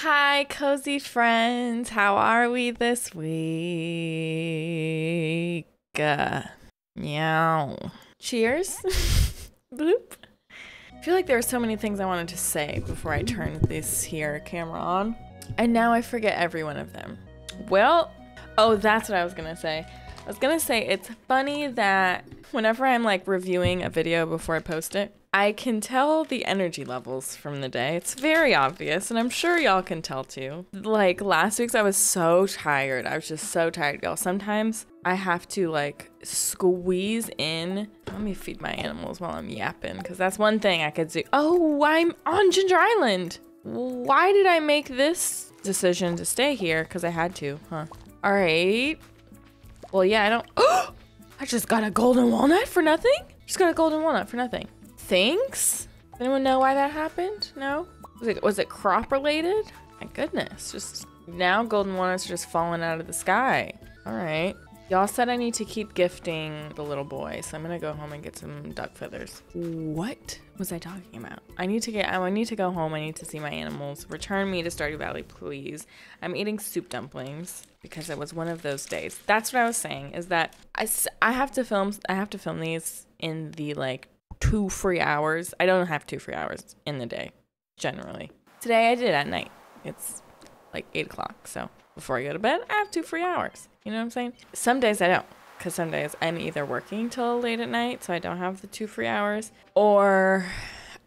Hi, cozy friends. How are we this week? Meow. Cheers. Bloop. I feel like there are so many things I wanted to say before I turned this here camera on, and now I forget every one of them. Well, oh, that's what I was gonna say. I was gonna say it's funny that whenever I'm like reviewing a video before I post it, I can tell the energy levels from the day. It's very obvious, and I'm sure y'all can tell too. Like last week's, I was so tired. I was just so tired, y'all. Sometimes I have to like squeeze in. Let me feed my animals while I'm yapping, because that's one thing I could do. Oh, I'm on Ginger Island. Why did I make this decision to stay here? Because I had to, huh? All right. Well, yeah, I don't. Oh, I just got a golden walnut for nothing? Just got a golden walnut for nothing. Thanks? Anyone know why that happened? No? Was it crop related? My goodness, just now golden walnuts are just falling out of the sky. All right. Y'all said I need to keep gifting the little boy, so I'm gonna go home and get some duck feathers. What was I talking about? I need to go home. I need to see my animals. Return me to Stardew Valley, please. I'm eating soup dumplings because it was one of those days. That's what I was saying, is that I have to film these in the like 2 free hours. I don't have 2 free hours in the day, generally. Today I did at night. It's like 8 o'clock, so before I go to bed, I have 2 free hours. You know what I'm saying? Some days I don't, because some days I'm either working till late at night, so I don't have the 2 free hours, or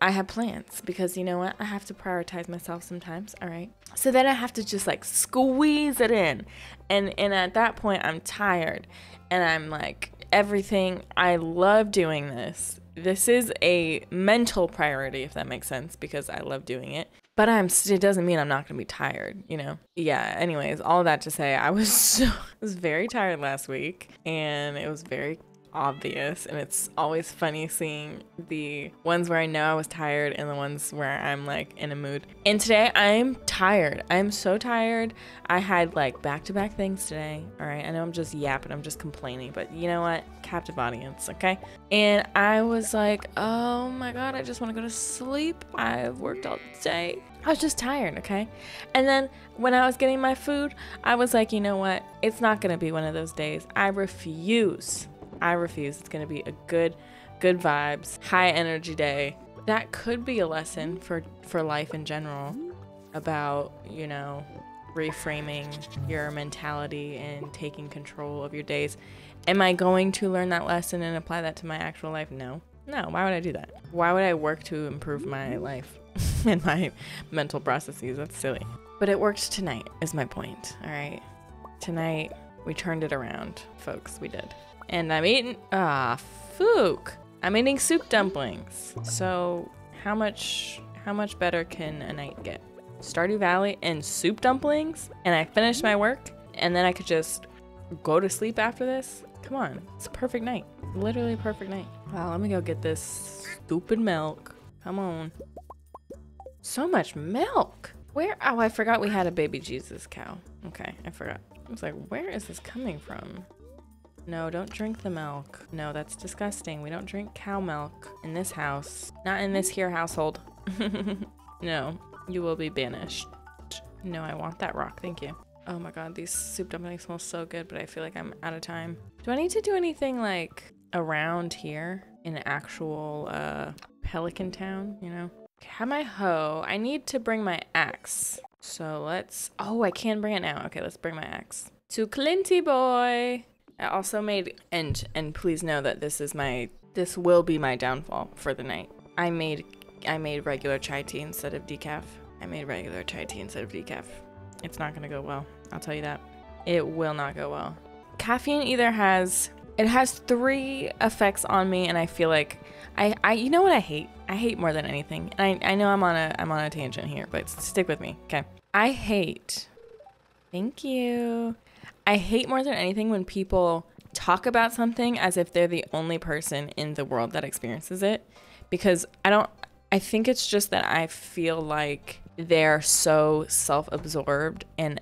I have plans, because you know what? I have to prioritize myself sometimes, all right? So then I have to just like squeeze it in, and at that point I'm tired, and I'm like, everything, I love doing this. This is a mental priority, if that makes sense, because I love doing it. But it doesn't mean I'm not gonna be tired, you know? Yeah, anyways, all that to say, I was very tired last week, and it was very obvious, and it's always funny seeing the ones where I know I was tired and the ones where I'm like in a mood. And today I'm tired. I'm so tired. I had like back-to-back things today. All right, I know I'm just yapping, I'm just complaining, but you know what? Captive audience, okay? And I was like, oh my God, I just want to go to sleep. I've worked all day. I was just tired, okay? And then when I was getting my food, I was like, you know what? It's not gonna be one of those days. I refuse. It's gonna be a good vibes, high energy day. That could be a lesson for life in general, about, you know, reframing your mentality and taking control of your days. Am I going to learn that lesson and apply that to my actual life? No. Why would I do that? Why would I work to improve my life and my mental processes? That's silly. But it worked tonight, is my point. All right, tonight we turned it around, folks. We did. And I'm eating, fook. I'm eating soup dumplings. So how much better can a night get? Stardew Valley and soup dumplings, and I finished my work, and then I could just go to sleep after this? Come on, it's a perfect night. Literally a perfect night. Wow, let me go get this stupid milk. Come on. So much milk. Where? Oh, I forgot we had a baby Jesus cow. Okay, I forgot. I was like, where is this coming from? No, don't drink the milk. No, that's disgusting. We don't drink cow milk in this house. Not in this here household. No, you will be banished. No, I want that rock. Thank you. Oh my God, these soup dumplings smell so good, but I feel like I'm out of time. Do I need to do anything like around here in an actual pelican town, you know? Okay, I have my hoe. I need to bring my axe. So let's, oh, I can bring it now. Okay, let's bring my axe. To Clinty boy. I also made, and please know that this will be my downfall for the night. I made regular chai tea instead of decaf. It's not gonna go well. I'll tell you that. It will not go well. Caffeine either has 3 effects on me, and I feel like I you know what I hate? I hate more than anything. And I know I'm on a tangent here, but stick with me, okay? I hate. Thank you. I hate more than anything when people talk about something as if they're the only person in the world that experiences it, because I think it's just that I feel like they're so self-absorbed and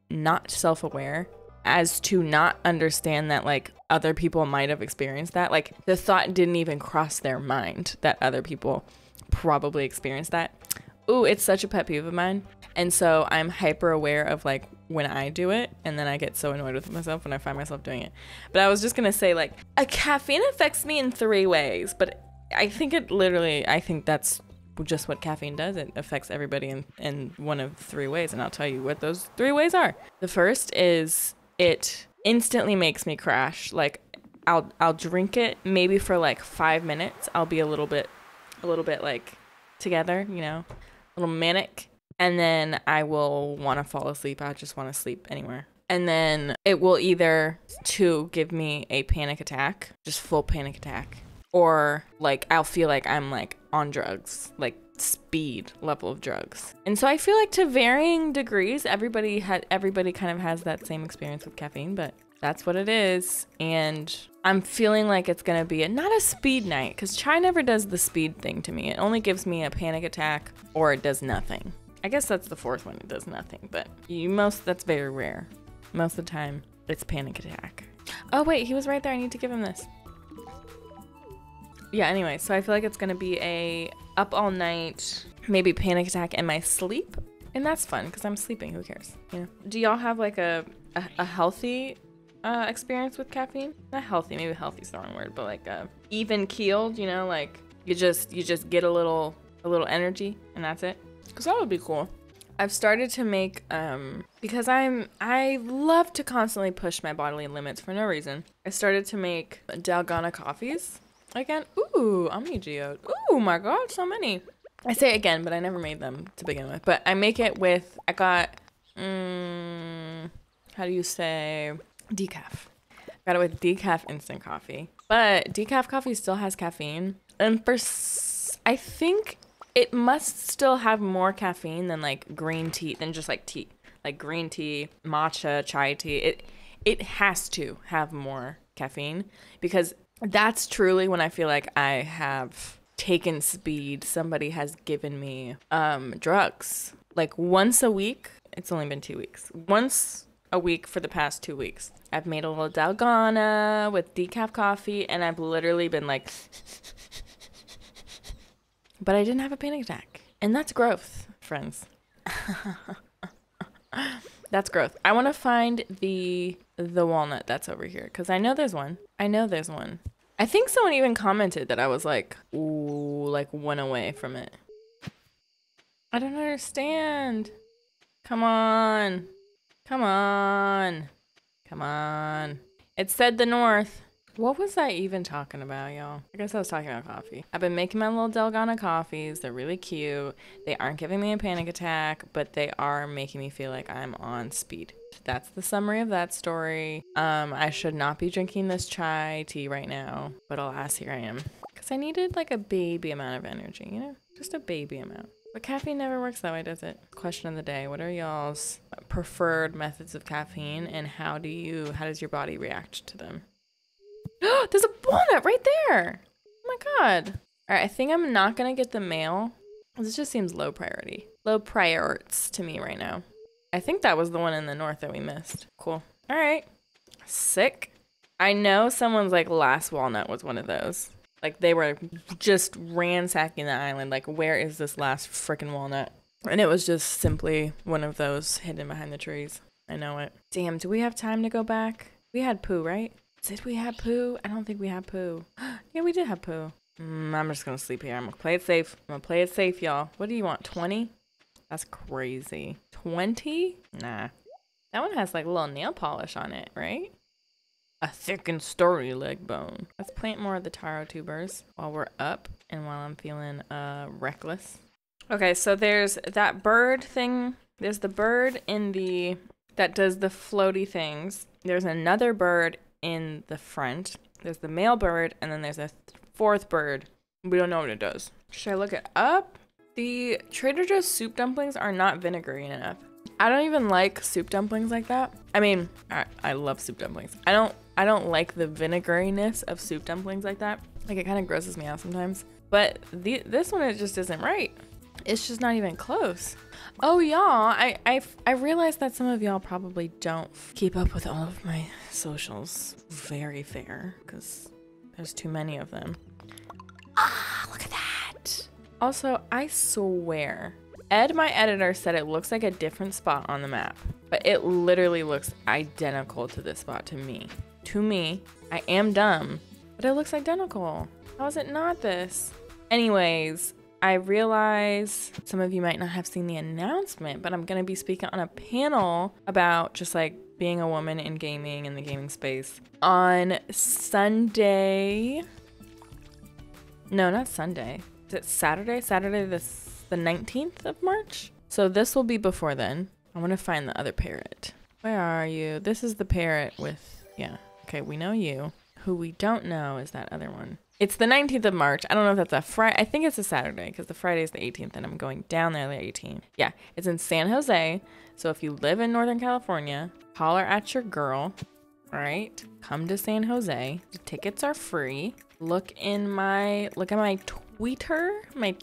not self-aware as to not understand that like other people might have experienced that. Like the thought didn't even cross their mind that other people probably experienced that. Ooh, it's such a pet peeve of mine. And so I'm hyper aware of like when I do it, and then I get so annoyed with myself when I find myself doing it. But I was just gonna say, like, a caffeine affects me in 3 ways, but I think I think that's just what caffeine does. It affects everybody in one of 3 ways, and I'll tell you what those 3 ways are. The first is it instantly makes me crash. Like, I'll drink it maybe for like 5 minutes. I'll be a little bit like together, you know, a little manic. And then I will want to fall asleep. I just want to sleep anywhere. And then it will either to give me a panic attack, just full panic attack, or like I'll feel like I'm like on drugs, like speed level of drugs. And so I feel like to varying degrees, everybody kind of has that same experience with caffeine, but that's what it is. And I'm feeling like it's gonna be not a speed night, because chai never does the speed thing to me. It only gives me a panic attack, or it does nothing. I guess that's the 4th one. It does nothing, but that's very rare. Most of the time, it's panic attack. Oh wait, he was right there. I need to give him this. Yeah, anyway, so I feel like it's gonna be a up all night, maybe panic attack in my sleep. And that's fun, because I'm sleeping. Who cares? You know? Do y'all have like a healthy experience with caffeine? Not healthy, maybe healthy's the wrong word, but like even keeled, you know, like you just get a little energy and that's it. Because that would be cool. I've started to make, because I love to constantly push my bodily limits for no reason. I started to make Dalgona coffees again. Ooh, Omni Geode. Ooh, my God, so many. I say again, but I never made them to begin with. But I make it with, I got, how do you say, decaf. Got it with decaf instant coffee. But decaf coffee still has caffeine. And I think it must still have more caffeine than like green tea, than just like tea. Like green tea, matcha, chai tea. It has to have more caffeine, because that's truly when I feel like I have taken speed. Somebody has given me drugs. Like once a week. It's only been 2 weeks. Once a week for the past 2 weeks. I've made a little Dalgona with decaf coffee, and I've literally been like but I didn't have a panic attack. And that's growth, friends. That's growth. I want to find the walnut that's over here, because I know there's one. I think someone even commented that I was like, ooh, like 1 away from it. I don't understand. Come on. It said the north. What was I even talking about, y'all? I guess I was talking about coffee. I've been making my little Dalgona coffees. They're really cute. They aren't giving me a panic attack, but they are making me feel like I'm on speed. That's the summary of that story. I should not be drinking this chai tea right now, but alas, here I am. Because I needed like a baby amount of energy, you know? Just a baby amount. But caffeine never works that way, does it? Question of the day. What are y'all's preferred methods of caffeine, and how does your body react to them? There's a walnut right there. Oh my God. All right, I think I'm not going to get the mail. This just seems low priority. Low priorities to me right now. I think that was the one in the north that we missed. Cool. All right. Sick. I know someone's like last walnut was one of those. Like they were just ransacking the island. Like, where is this last freaking walnut? And it was just simply one of those hidden behind the trees. I know it. Damn, do we have time to go back? We had poo, right? Did we have poo? I don't think we had poo. Yeah, we did have poo. I'm just going to sleep here. I'm going to play it safe. Y'all. What do you want? 20? That's crazy. 20? Nah. That one has like a little nail polish on it, right? A thick and sturdy leg bone. Let's plant more of the taro tubers while we're up and while I'm feeling reckless. Okay, so there's that bird thing. There's the bird that does the floaty things. There's another bird in the front. There's the male bird, and then there's a 4th bird. We don't know what it does. Should I look it up? The Trader Joe's soup dumplings are not vinegary enough. I don't even like soup dumplings like that. I mean, I love soup dumplings. I don't like the vinegariness of soup dumplings like that. Like, it kind of grosses me out sometimes. But this one, it just isn't right. It's just not even close. Oh, y'all, I realized that some of y'all probably don't keep up with all of my socials. Very fair, because there's too many of them. Ah, look at that. Also, I swear Ed, my editor, said it looks like a different spot on the map, but it literally looks identical to this spot to me. To me, I am dumb, but it looks identical. How is it not this? Anyways, I realize some of you might not have seen the announcement, but I'm gonna be speaking on a panel about just like being a woman in gaming, in the gaming space, on Sunday. No, not Sunday. Is it Saturday? Saturday the 19th of March? So this will be before then. I want to find the other parrot. Where are you? This is the parrot with, yeah. Okay, we know you. Who we don't know is that other one. It's the 19th of March. I don't know if that's a Friday. I think it's a Saturday because the Friday is the 18th and I'm going down there the 18th. Yeah, it's in San Jose. So if you live in Northern California, holler at your girl. All right, come to San Jose. The tickets are free. Look at my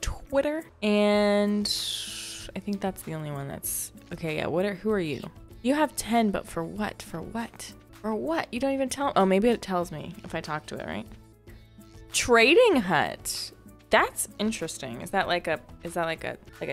Twitter, and I think that's the only one that's okay. Yeah, who are you? You have 10, but for what? For what? For what? You don't even tell. Oh, maybe it tells me if I talk to it, right? Trading hut. That's interesting. Is that like a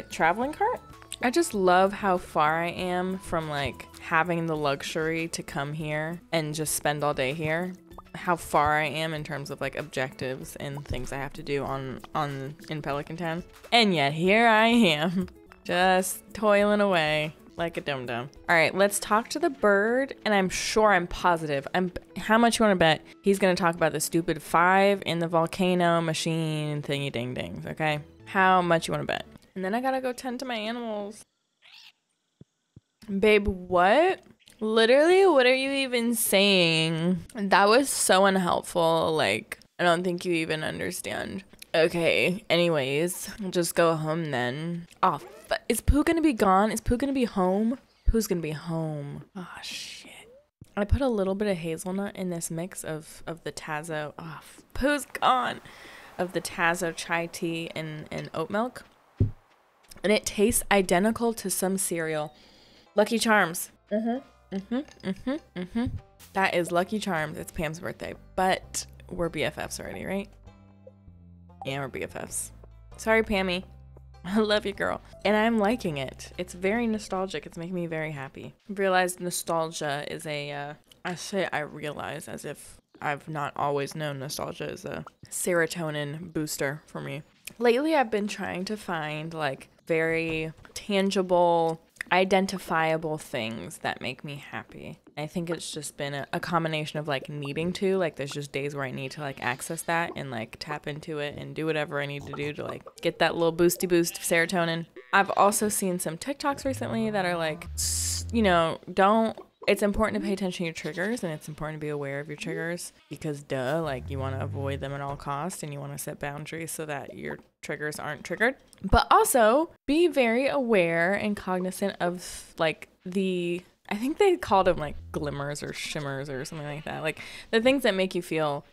traveling cart? I just love how far I am from like having the luxury to come here and just spend all day here. How far I am in terms of like objectives and things I have to do in Pelican Town. And yet here I am, just toiling away like a dum-dum. All right, let's talk to the bird, and I'm positive. How much you want to bet he's gonna talk about the stupid 5 in the volcano machine thingy ding dings, okay? How much you want to bet? And then I gotta go tend to my animals. Babe, what? Literally, what are you even saying? That was so unhelpful. Like, I don't think you even understand. Okay, anyways, I'll just go home then. Oh, is Pooh gonna be gone? Is Pooh gonna be home? Pooh's gonna be home. Oh, shit. I put a little bit of hazelnut in this mix of the Tazo. Oh, Pooh's gone. Of the Tazo chai tea and oat milk. And it tastes identical to some cereal. Lucky Charms. That is Lucky Charms. It's Pam's birthday, but we're BFFs already, right? Yeah, we're BFFs. Sorry, Pammy. I love you, girl. And I'm liking it. It's very nostalgic. It's making me very happy. I've realized nostalgia is I realize as if I've not always known nostalgia is a serotonin booster for me. Lately, I've been trying to find like very tangible, identifiable things that make me happy. I think it's just been a combination of like needing to, like there's just days where I need to like access that and like tap into it and do whatever I need to do to like get that little boosty boost of serotonin. I've also seen some TikToks recently that are like, you know, it's important to pay attention to your triggers, and it's important to be aware of your triggers because duh, like you want to avoid them at all costs and you want to set boundaries so that your triggers aren't triggered. But also be very aware and cognizant of like I think they called them like glimmers or shimmers or something like that. Like the things that make you feel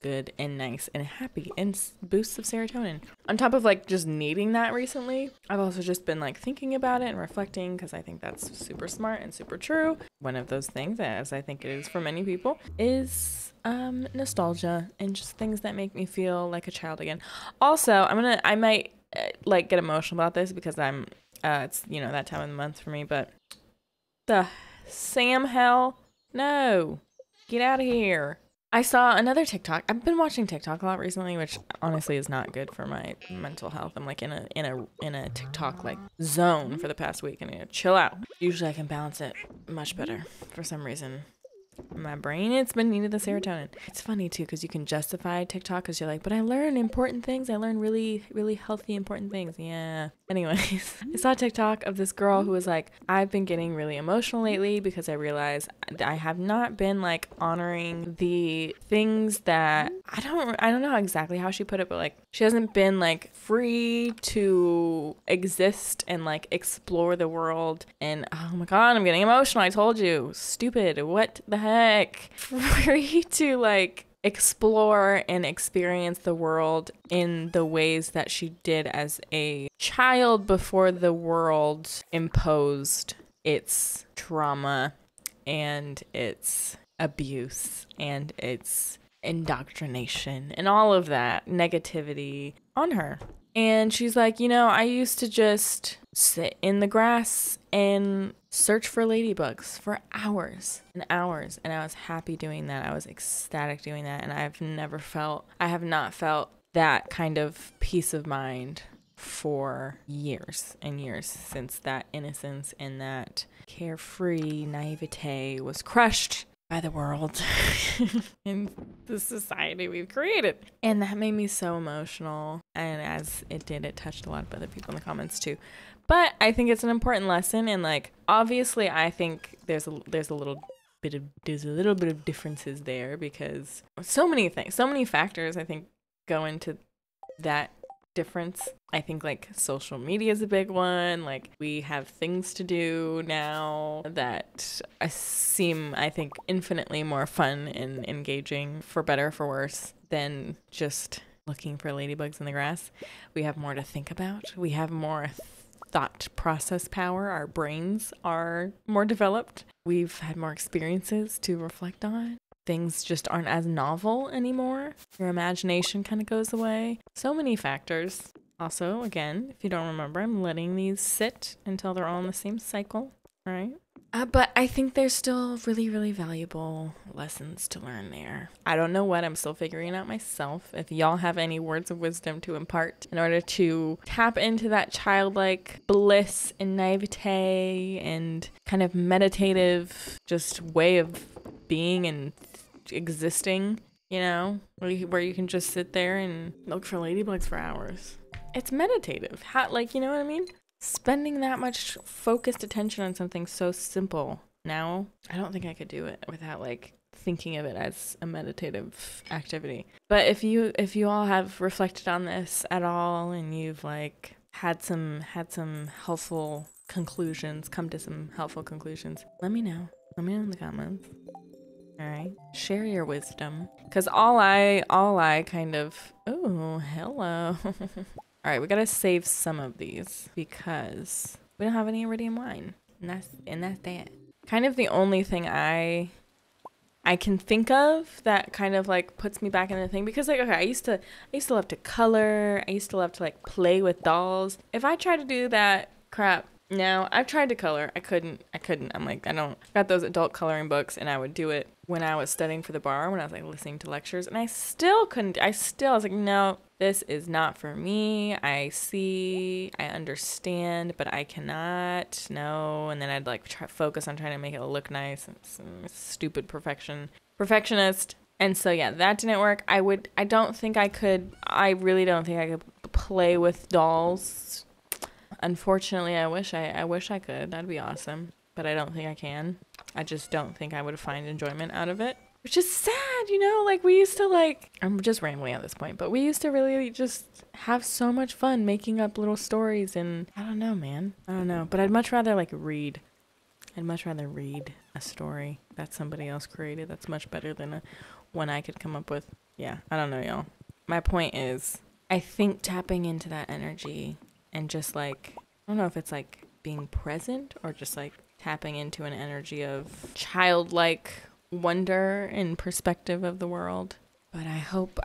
good and nice and happy and boosts of serotonin. On top of like just needing that recently, I've also just been like thinking about it and reflecting because I think that's super smart and super true. One of those things, as I think it is for many people, is nostalgia and just things that make me feel like a child again. Also, I might like get emotional about this because it's, you know, that time of the month for me, but the Sam hell, no, get out of here. I saw another TikTok. I've been watching TikTok a lot recently, which honestly is not good for my mental health. I'm like in a TikTok like zone for the past week. I need to chill out. Usually I can balance it much better. For some reason, my brain, it's been needed the serotonin. It's funny too because you can justify TikTok because you're like, but I learn important things. I learn really, really healthy, important things. Yeah. Anyways, I saw a TikTok of this girl who was like, I've been getting really emotional lately because I realized I have not been like honoring the things that I don't know exactly how she put it, but like she hasn't been like free to exist and like explore the world. And oh my God, I'm getting emotional. I told you, stupid. What the heck? Free to like explore and experience the world in the ways that she did as a child before the world imposed its trauma and its abuse and its indoctrination and all of that negativity on her. And she's like, you know, I used to just sit in the grass and search for ladybugs for hours and hours. And I was happy doing that. I was ecstatic doing that. And I have not felt that kind of peace of mind for years and years since that innocence and that carefree naivete was crushed by the world and the society we've created. And that made me so emotional. And as it did, it touched a lot of other people in the comments too. But I think it's an important lesson. And like, obviously, I think there's a little bit of differences there because so many factors I think go into that difference. I think like social media is a big one. Like we have things to do now that seem, I think, infinitely more fun and engaging, for better or for worse, than just looking for ladybugs in the grass. We have more to think about. We have more thought process power. Our brains are more developed. We've had more experiences to reflect on. Things just aren't as novel anymore. Your imagination kind of goes away. So many factors. Also, again, if you don't remember, I'm letting these sit until they're all in the same cycle, right? But I think there's still really, really valuable lessons to learn there. I don't know what. I'm still figuring out myself. If y'all have any words of wisdom to impart in order to tap into that childlike bliss and naivete and kind of meditative just way of being and existing, you know, where you can just sit there and look for ladybugs for hours. It's meditative. Like, you know what I mean? Spending that much focused attention on something so simple. Now, I don't think I could do it without like thinking of it as a meditative activity. But if you all have reflected on this at all and you've like had some helpful conclusions, come to some helpful conclusions, let me know. Let me know in the comments. All right, share your wisdom, because all I kind of, oh, hello. All right, we gotta save some of these because we don't have any Iridium wine, and that's that. Kind of the only thing I can think of that kind of like puts me back in the thing, because like, okay, I used to love to color. I used to love to like play with dolls. If I try to do that crap now, I've tried to color. I couldn't. I'm like, I got those adult coloring books, and I would do it when I was studying for the bar, when I was like listening to lectures, and I still couldn't. I was like, no, this is not for me. I understand, but I cannot. No. And then I'd like focus on trying to make it look nice. It's stupid perfectionist. And so yeah, that didn't work. I really don't think I could play with dolls. Unfortunately, I wish I could. That'd be awesome. But I don't think I can. I just don't think I would find enjoyment out of it. Which is sad, you know? Like, we used to, like... I'm just rambling at this point. But we used to really just have so much fun making up little stories. And I don't know, man. I don't know. But I'd much rather, like, read. I'd much rather read a story that somebody else created. That's much better than one I could come up with. Yeah, I don't know, y'all. My point is, I think tapping into that energy... and just like, I don't know if it's like being present or just like tapping into an energy of childlike wonder and perspective of the world. But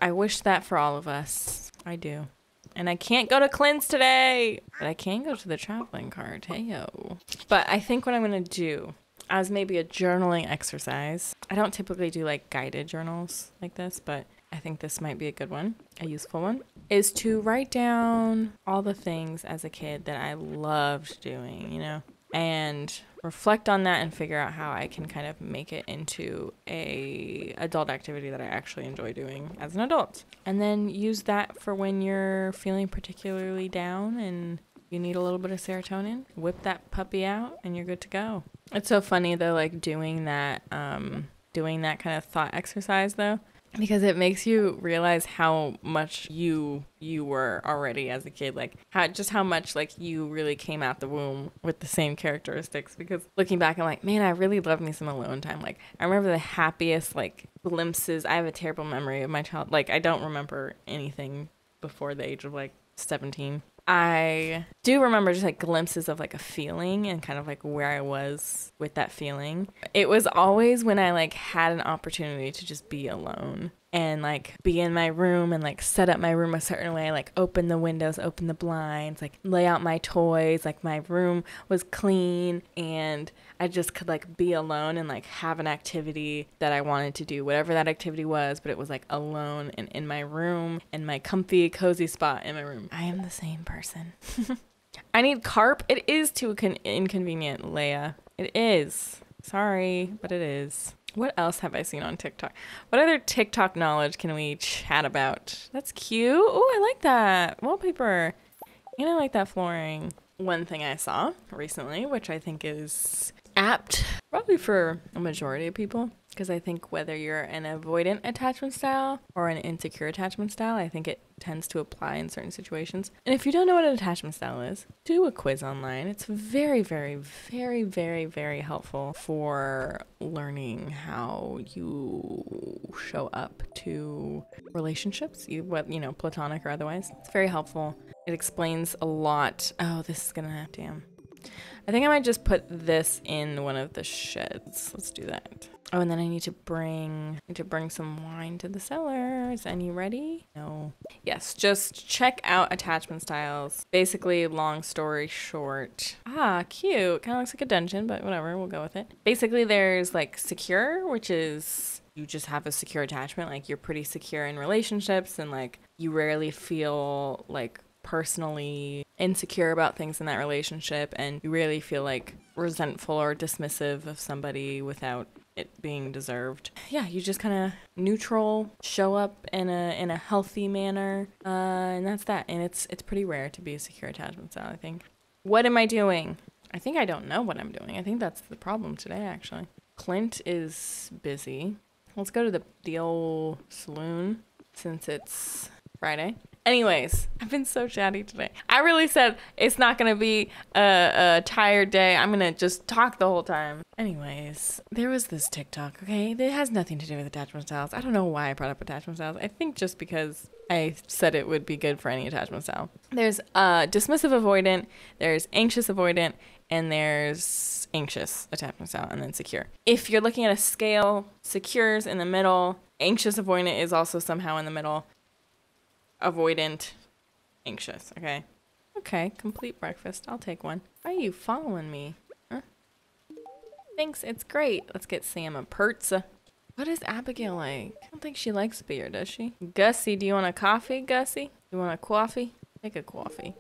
I wish that for all of us. I do. And I can't go to Clint's today, but I can go to the traveling cart. Hey, yo. But I think what I'm going to do as maybe a journaling exercise. I don't typically do like guided journals like this, but I think this might be a good one, a useful one, is to write down all the things as a kid that I loved doing, you know, and reflect on that and figure out how I can kind of make it into a adult activity that I actually enjoy doing as an adult. And then use that for when you're feeling particularly down and you need a little bit of serotonin. Whip that puppy out and you're good to go. It's so funny though, like doing that kind of thought exercise though, because it makes you realize how much you were already as a kid, like how much like you really came out the womb with the same characteristics. Because looking back, I'm like, man, I really love me some alone time. Like I remember the happiest like glimpses. I have a terrible memory of my child. Like I don't remember anything before the age of like 17. I do remember just like glimpses of like a feeling and kind of like where I was with that feeling. It was always when I like had an opportunity to just be alone. and like be in my room and like set up my room a certain way, like open the windows, open the blinds, like lay out my toys, like my room was clean, and I just could like be alone and like have an activity that I wanted to do, whatever that activity was, but it was like alone and in my room, in my comfy, cozy spot in my room. I am the same person. I need carp. It is too inconvenient, Leia. It is. Sorry, but it is. What else have I seen on TikTok? What other TikTok knowledge can we chat about? That's cute. Oh, I like that wallpaper. And I like that flooring. One thing I saw recently, which I think is apt, probably for a majority of people, because I think whether you're an avoidant attachment style or an insecure attachment style, I think it tends to apply in certain situations. And if you don't know what an attachment style is, do a quiz online. It's very, very, very, very, very helpful for learning how you show up to relationships, platonic or otherwise. It's very helpful. It explains a lot. Oh, this is gonna, damn. I think I might just put this in one of the sheds. Let's do that. Oh, and then I need to bring some wine to the cellars. Any ready? No. Yes, just check out attachment styles. Basically, long story short. Ah, cute. Kind of looks like a dungeon, but whatever, we'll go with it. Basically, there's like secure, which is you just have a secure attachment. Like you're pretty secure in relationships and like you rarely feel like personally insecure about things in that relationship, and you really feel like resentful or dismissive of somebody without it being deserved. Yeah, you just kind of neutral, show up in a healthy manner, and that's that. And it's pretty rare to be a secure attachment style, I think. What am I doing? I think I don't know what I'm doing. I think that's the problem today, actually. Clint is busy. Let's go to the old saloon since it's Friday. Anyways, I've been so chatty today. I really said it's not going to be a tired day. I'm going to just talk the whole time. Anyways, there was this TikTok, okay? It has nothing to do with attachment styles. I don't know why I brought up attachment styles. I think just because I said it would be good for any attachment style. There's dismissive avoidant, there's anxious avoidant, and there's anxious attachment style, and then secure. If you're looking at a scale, secure's in the middle, anxious avoidant is also somehow in the middle. Avoidant, anxious, okay? Okay, complete breakfast. I'll take one. Why are you following me? Huh? Thanks, it's great. Let's get Sam a pizza. What is Abigail like? I don't think she likes beer, does she? Gussie, do you want a coffee, Gussie? You want a coffee? Take a coffee.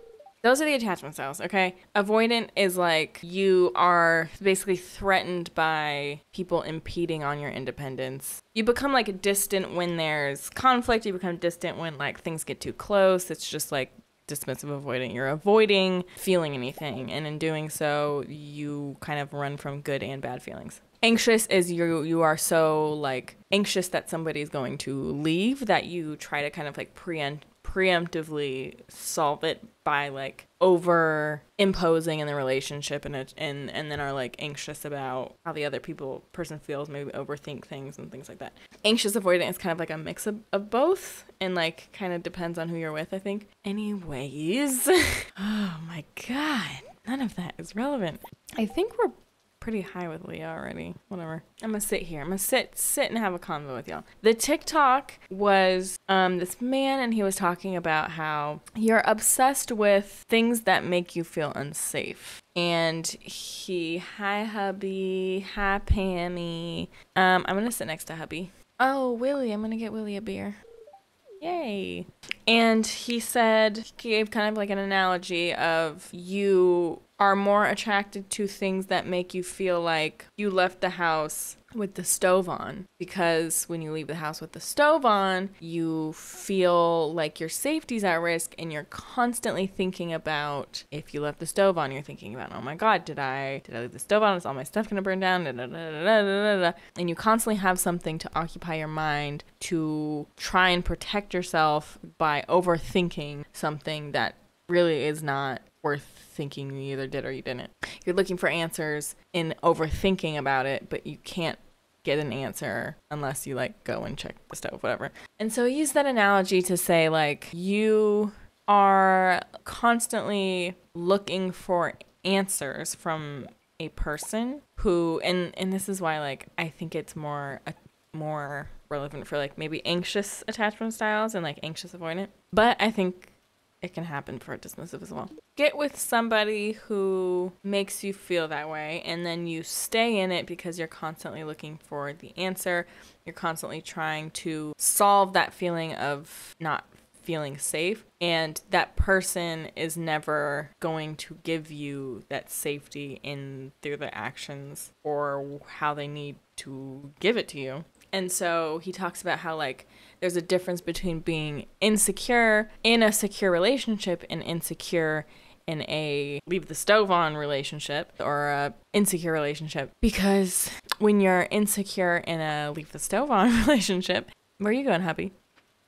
Those are the attachment styles, okay? Avoidant is like you are basically threatened by people impeding on your independence. You become like distant when there's conflict. You become distant when like things get too close. It's just like dismissive avoidant. You're avoiding feeling anything. And in doing so, you kind of run from good and bad feelings. Anxious is you are so like anxious that somebody's going to leave that you try to kind of like preemptively solve it by like over imposing in the relationship and then are like anxious about how the other person feels, maybe overthink things and things like that. Anxious avoidant is kind of like a mix of both and like kind of depends on who you're with, I think. Anyways, oh my god, none of that is relevant. I think we're pretty high with Leah already. Whatever. I'm gonna sit here. I'm gonna sit and have a convo with y'all. The TikTok was this man, and he was talking about how you're obsessed with things that make you feel unsafe. And hi hubby, hi Pammy. I'm gonna sit next to hubby. Oh, Willie, I'm gonna get Willie a beer. Yay. And he gave kind of like an analogy of you are more attracted to things that make you feel like you left the house with the stove on, because when you leave the house with the stove on, you feel like your safety's at risk, and you're constantly thinking about, if you left the stove on, you're thinking about, oh my god, did I leave the stove on? Is all my stuff gonna burn down? Da, da, da, da, da, da. And you constantly have something to occupy your mind to try and protect yourself by overthinking something that really is not worth thinking. You either did or you didn't. You're looking for answers in overthinking about it, but you can't get an answer unless you like go and check the stove, whatever. And so he used that analogy to say like you are constantly looking for answers from a person who, and this is why like I think it's more relevant for like maybe anxious attachment styles and like anxious avoidant. But I think it can happen for dismissive as well. Get with somebody who makes you feel that way, and then you stay in it because you're constantly looking for the answer. You're constantly trying to solve that feeling of not feeling safe, and that person is never going to give you that safety in through their actions or how they need to give it to you. And so he talks about how like there's a difference between being insecure in a secure relationship and insecure in a leave the stove on relationship or a insecure relationship. Because when you're insecure in a leave the stove on relationship, where are you going, hubby?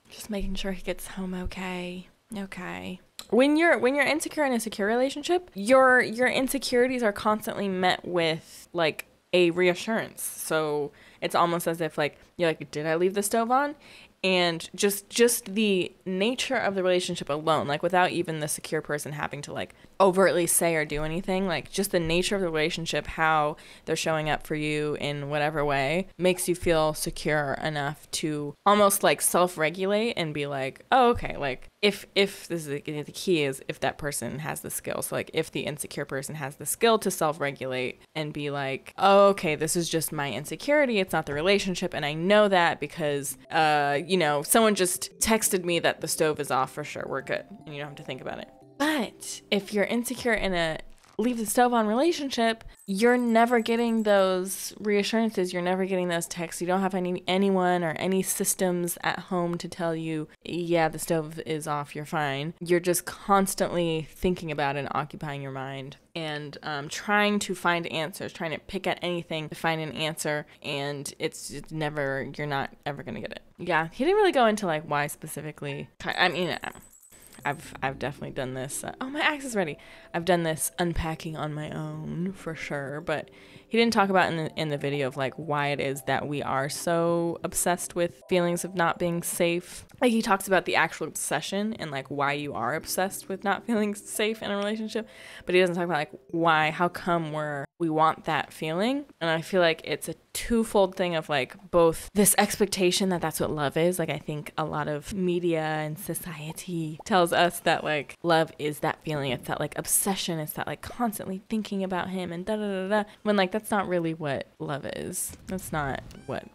Just making sure he gets home okay. Okay. When you're insecure in a secure relationship, your insecurities are constantly met with like a reassurance. So it's almost as if like you're like, did I leave the stove on? And just the nature of the relationship alone, like without even the secure person having to like overtly say or do anything, like just the nature of the relationship, how they're showing up for you in whatever way makes you feel secure enough to almost like self-regulate and be like, oh, okay, like if this is the key is if that person has the skill. So like if the insecure person has the skill to self-regulate and be like, oh, okay, this is just my insecurity, it's not the relationship, and I know that because someone just texted me that the stove is off for sure, we're good, and you don't have to think about it. But if you're insecure in a leave the stove on relationship, you're never getting those reassurances. You're never getting those texts. You don't have anyone or any systems at home to tell you, yeah, the stove is off, you're fine. You're just constantly thinking about it and occupying your mind and trying to find answers, trying to pick at anything to find an answer. And it's never, you're not ever going to get it. Yeah, he didn't really go into like why specifically. I mean, I've definitely done this. My axe is ready. I've done this unpacking on my own for sure, but he didn't talk about in the video of like why it is that we are so obsessed with feelings of not being safe. Like he talks about the actual obsession and like why you are obsessed with not feeling safe in a relationship, but he doesn't talk about like how come we want that feeling. And I feel like it's a twofold thing of like both this expectation that that's what love is. Like I think a lot of media and society tells us that like love is that feeling. It's that like obsession. It's that like constantly thinking about him and da da da da. When like that's not really what love is. That's not what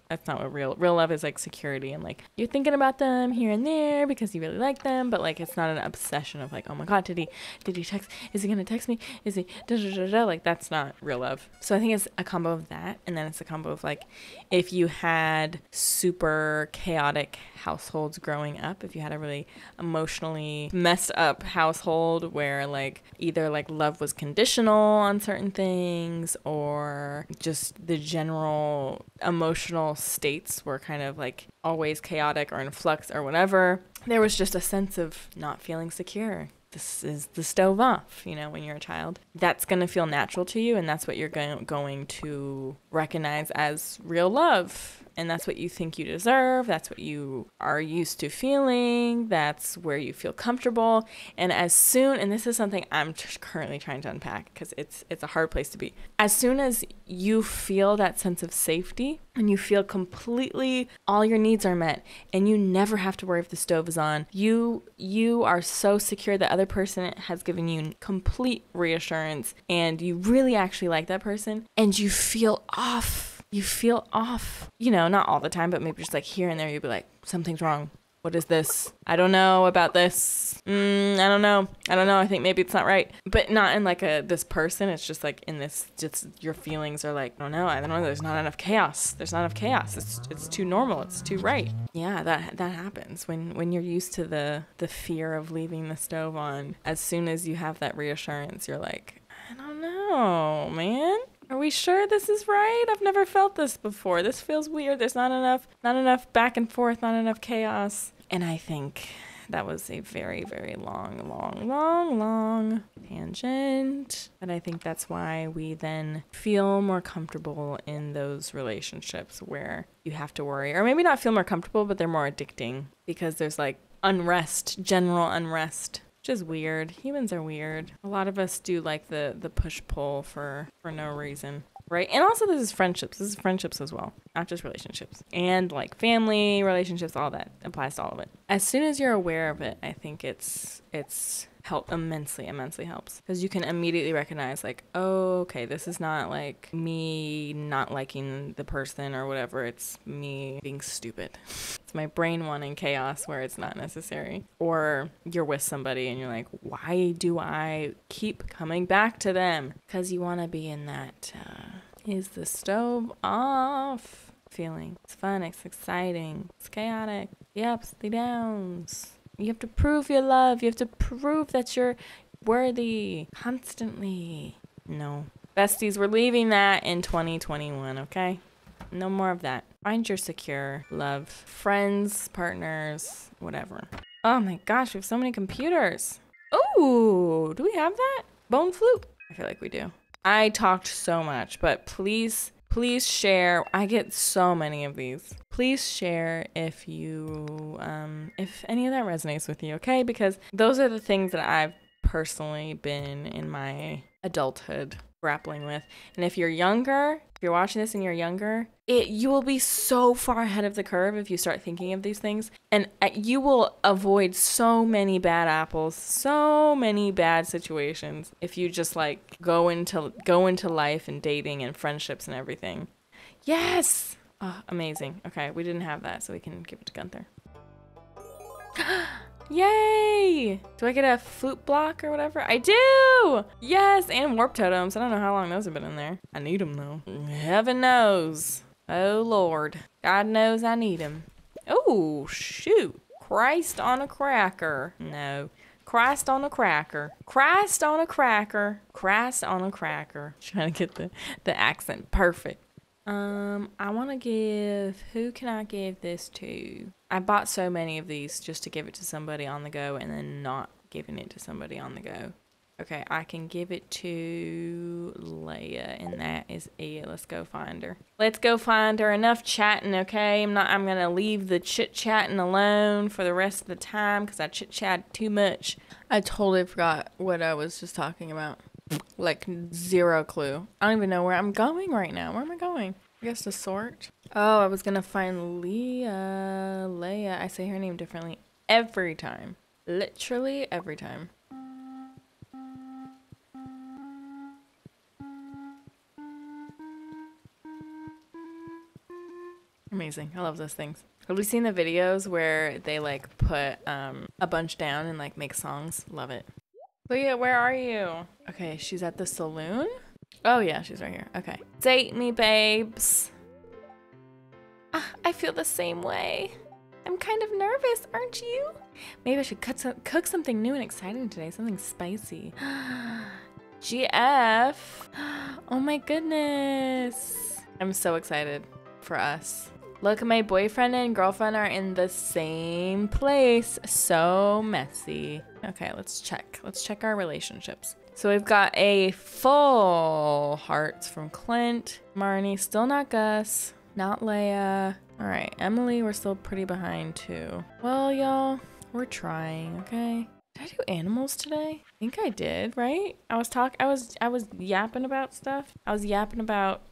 real love is. Like security and like you're thinking about them here and there because you really like them, but like it's not an obsession of like, oh my god, did he text? Is he gonna text me? Is he da da da da? Like that's not real love. So I think it's a combo of that, and then it's a combo of like if you had super chaotic households growing up, if you had a really emotionally messed up household where like either like love was conditional on certain things or just the general emotional states were kind of like always chaotic or in flux or whatever, there was just a sense of not feeling secure. This is the stove off, when you're a child. That's going to feel natural to you, and that's what you're going to recognize as real love. And that's what you think you deserve. That's what you are used to feeling. That's where you feel comfortable. And and this is something I'm currently trying to unpack because it's a hard place to be. As soon as you feel that sense of safety and you feel completely all your needs are met and you never have to worry if the stove is on, you are so secure that other person has given you complete reassurance and you really actually like that person and you feel off. Not all the time, but maybe just like here and there, you'll be like, something's wrong. What is this? I don't know about this. I don't know. I think maybe it's not right. But not in like this person. It's just like in this, just your feelings are like, I don't know. There's not enough chaos. It's too normal. It's too right. Yeah, that happens when you're used to the fear of leaving the stove on. As soon as you have that reassurance, you're like, I don't know, man. Are we sure this is right? I've never felt this before. This feels weird. There's not enough back and forth, not enough chaos. And I think that was a very, very long tangent. And I think that's why we then feel more comfortable in those relationships where you have to worry. Or maybe not feel more comfortable, but they're more addicting because there's like unrest, general unrest. Which is weird. Humans are weird. A lot of us do like the push-pull for no reason. right? And also this is friendships. This is friendships as well, not just relationships. And like family, relationships, all that applies to all of it. As soon as you're aware of it, I think it's immensely helps, because you can immediately recognize like, oh, okay, this is not like me not liking the person or whatever. It's me being stupid. It's my brain wanting chaos where it's not necessary. Or you're with somebody and you're like, why do I keep coming back to them? Because you want to be in that is the stove off feeling. It's fun, it's exciting, it's chaotic, the ups, the downs. You have to prove your love. You have to prove that you're worthy constantly. No. Besties, we're leaving that in 2021, okay? No more of that. Find your secure love. Friends, partners, whatever. Oh my gosh, we have so many computers. Oh, do we have that? Bone flute? I feel like we do. I talked so much, but please share. I get so many of these. Please share if you, if any of that resonates with you, okay? Because those are the things that I've personally been in my adulthood grappling with. And if you're younger, if you're watching this and you're younger, you will be so far ahead of the curve if you start thinking of these things. And you will avoid so many bad apples, so many bad situations if you just like go into life and dating and friendships and everything. Yes! Oh, amazing. Okay, we didn't have that, so we can give it to Gunther. Yay! Do I get a flute block or whatever? I do! Yes, and warp totems. I don't know how long those have been in there. I need them though. Heaven knows. Oh Lord. God knows I need them. Oh, shoot. Christ on a cracker. No. Christ on a cracker. Christ on a cracker. Christ on a cracker. Trying to get the accent perfect. I want to give, who can I give this to? I bought so many of these just to give it to somebody on the go and then not giving it to somebody on the go. Okay, I can give it to Leia, and that is it. Let's go find her. Let's go find her. Enough chatting, okay? I'm going to leave the chit-chatting alone for the rest of the time because I chit-chat too much. I totally forgot what I was just talking about. Like, zero clue. I don't even know where I'm going right now. Where am I going? I guess to sort. Oh, I was gonna find Leia. I say her name differently every time. Literally every time. Amazing. I love those things. Have we seen the videos where they like put a bunch down and like make songs? Love it. Leah, where are you? Okay, she's at the saloon? Oh yeah, she's right here. Okay. Date me, babes. I feel the same way. I'm kind of nervous, aren't you? Maybe I should cook something new and exciting today. Something spicy. GF. Oh my goodness. I'm so excited for us. Look, my boyfriend and girlfriend are in the same place. So messy. Okay, let's check. Let's check our relationships. So we've got a full hearts from Clint. Marnie, still not Gus. Not Leia. All right, Emily, we're still pretty behind too. Well, y'all, we're trying, okay? Did I do animals today? I think I did, right? I was yapping about stuff. I was yapping about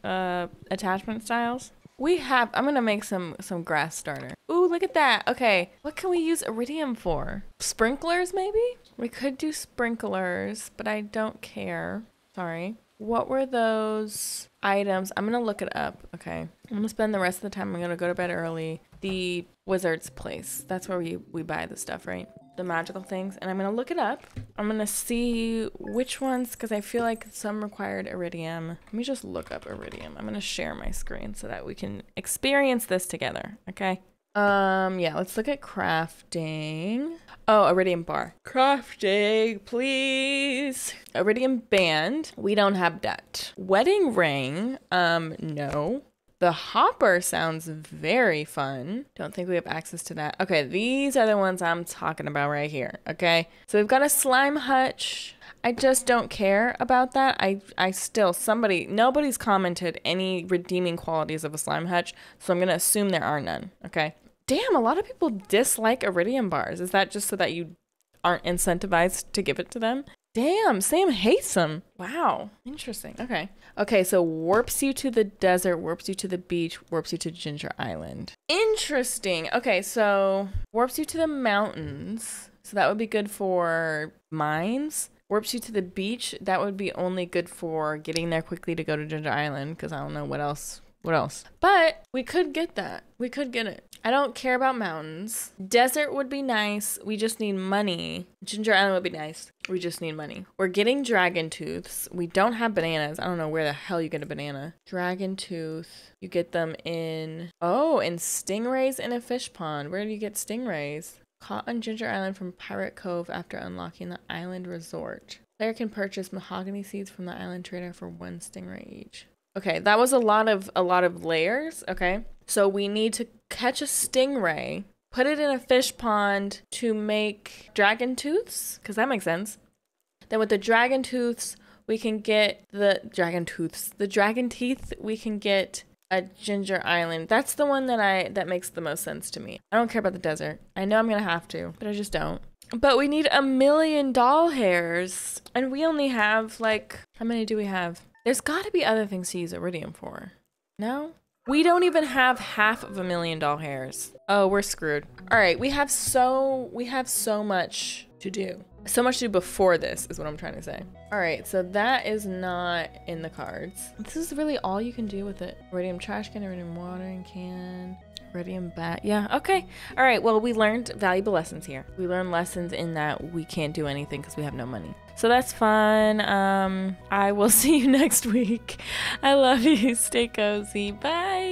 attachment styles. I'm gonna make some grass starter. Ooh, look at that. Okay, what can we use Iridium for? Sprinklers, maybe? We could do sprinklers, but I don't care. Sorry. What were those items? I'm gonna look it up, okay? I'm gonna spend the rest of the time, I'm gonna go to bed early. The wizard's place. That's where we buy the stuff, right? The magical things. And I'm gonna look it up. I'm gonna see which ones, because I feel like some required Iridium. Let me just look up Iridium. I'm gonna share my screen so that we can experience this together, okay? Yeah, let's look at crafting. Oh, Iridium bar. Crafting, please. Iridium band. We don't have that. Wedding ring. No. The hopper sounds very fun. Don't think we have access to that. Okay, these are the ones I'm talking about right here, okay? So we've got a slime hutch. I just don't care about that. Nobody's commented any redeeming qualities of a slime hutch, so I'm gonna assume there are none, okay? Damn, a lot of people dislike Iridium bars. Is that just so that you aren't incentivized to give it to them? Damn, Sam hates them. Wow. Interesting. Okay. Okay, so warps you to the desert, warps you to the beach, warps you to Ginger Island. Interesting. Okay, so warps you to the mountains. So that would be good for mines. Warps you to the beach. That would be only good for getting there quickly to go to Ginger Island, because I don't know what else. What else? But we could get that. We could get it. I don't care about mountains. Desert would be nice. We just need money. Ginger Island would be nice. We just need money. We're getting dragon tooths. We don't have bananas. I don't know where the hell you get a banana. Dragon tooth. You get them in... Oh, in stingrays in a fish pond. Where do you get stingrays? Caught on Ginger Island from Pirate Cove after unlocking the island resort. Player can purchase mahogany seeds from the island trader for 1 stingray each. Okay, that was a lot of layers, okay? So we need to catch a stingray, put it in a fish pond to make dragon tooths, because that makes sense. Then with the dragon tooths, we can get the dragon teeth, we can get a Ginger Island. That's the one that makes the most sense to me. I don't care about the desert. I know I'm gonna have to, but I just don't. But we need 1 million doll hairs, and we only have like, how many do we have? There's got to be other things to use Iridium for. No? We don't even have half of 1 million doll hairs. Oh, we're screwed. All right, we have so much to do. So much to do before this is what I'm trying to say. All right, so that is not in the cards. This is really all you can do with it. Iridium trash can, Iridium watering can, Iridium bat. Yeah, okay. All right, well, we learned valuable lessons here. We learned lessons in that we can't do anything because we have no money. So that's fun. I will see you next week. I love you. Stay cozy. Bye.